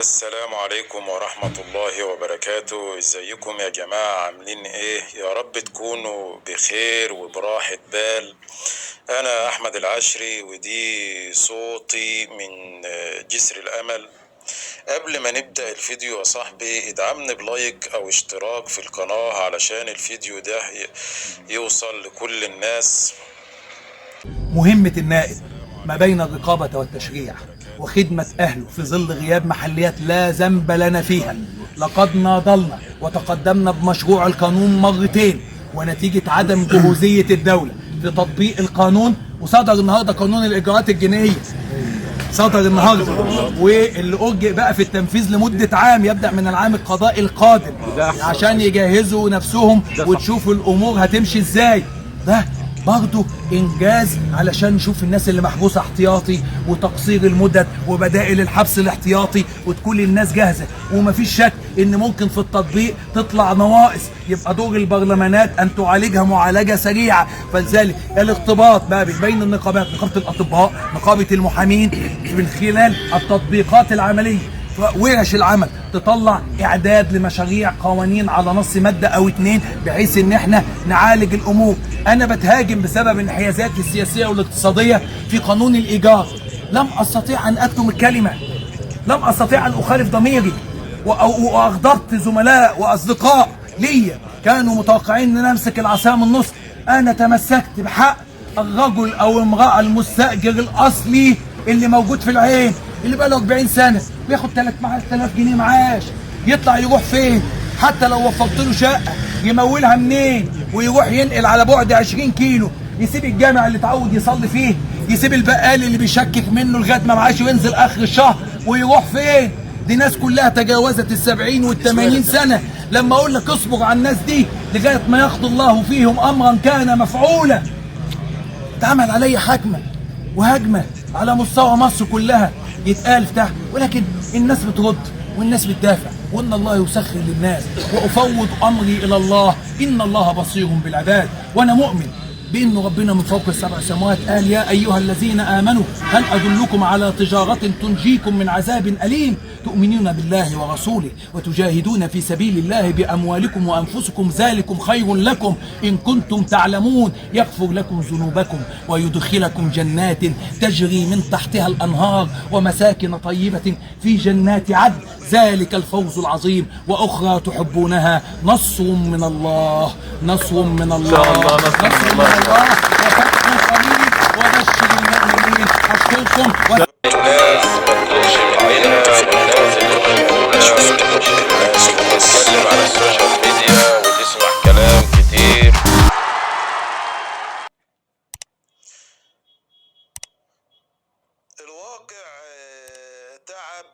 السلام عليكم ورحمة الله وبركاته. ازيكم يا جماعة؟ عاملين ايه؟ يا رب تكونوا بخير وبراحة بال. انا احمد العشري ودي صوتي من جسر الامل. قبل ما نبدأ الفيديو يا صاحبي ادعمني بلايك او اشتراك في القناة علشان الفيديو ده يوصل لكل الناس. مهمة النائب ما بين الرقابة والتشريع وخدمة أهله في ظل غياب محليات لا ذنب لنا فيها. لقد ناضلنا وتقدمنا بمشروع القانون مرتين، ونتيجة عدم جهوزية الدولة في تطبيق القانون، وصدر النهارده قانون الإجراءات الجنائية صدر النهارده، واللي أرجئ بقى في التنفيذ لمدة عام يبدأ من العام القضائي القادم عشان يجهزوا نفسهم وتشوفوا الأمور هتمشي إزاي. ده برضه انجاز علشان نشوف الناس اللي محبوسه احتياطي وتقصير المدد وبدائل الحبس الاحتياطي وتكون الناس جاهزه. ومفيش شك ان ممكن في التطبيق تطلع نواقص، يبقى دور البرلمانات ان تعالجها معالجه سريعه. فلذلك الاختباط بقى بين النقابات، نقابه الاطباء، نقابه المحامين، من خلال التطبيقات العمليه ورش العمل تطلع اعداد لمشاريع قوانين على نص ماده او اتنين بحيث ان احنا نعالج الامور. انا بتهاجم بسبب انحيازاتي السياسيه والاقتصاديه في قانون الايجار. لم استطيع ان اكتم الكلمه، لم استطيع ان اخالف ضميري، واغضبت زملاء واصدقاء ليا كانوا متوقعين ان انا امسك العصا من النص. انا تمسكت بحق الرجل او المراه المستاجر الاصلي اللي موجود في العين، اللي بقى له 40 سنه بياخد 3000 جنيه معاش. يطلع يروح فين؟ حتى لو وفرت له شقه يمولها منين؟ ويروح ينقل على بعد 20 كيلو، يسيب الجامع اللي اتعود يصلي فيه، يسيب البقال اللي بيشكك منه لغايه ما معاشه ينزل اخر الشهر، ويروح فين؟ دي ناس كلها تجاوزت ال70 وال80 سنه. لما اقول لك اصبر على الناس دي لغايه ما يقضي الله فيهم امرا كان مفعولا. اتعمل علي حكمه وهجمه على مستوى مصر كلها يتقال تحت، ولكن الناس بترد والناس بتدافع، وان الله يسخر للناس وافوض امري الى الله ان الله بصير بالعباد. وانا مؤمن بان ربنا من فوق السبع سماوات قال يا ايها الذين امنوا هل ادلكم على تجاره تنجيكم من عذاب اليم تؤمنون بالله ورسوله وتجاهدون في سبيل الله باموالكم وانفسكم ذلكم خير لكم ان كنتم تعلمون يغفر لكم ذنوبكم ويدخلكم جنات تجري من تحتها الانهار ومساكن طيبه في جنات عدن ذلك الفوز العظيم واخرى تحبونها نصر من الله، نصر من الله، نصر من الله وفتح قريب وبشر المؤمنين. اشكركم الناس مطلوبش مننا والناس اللي بتتكلم على السوشيال ميديا وتسمع كلام كتير. الواقع تعب.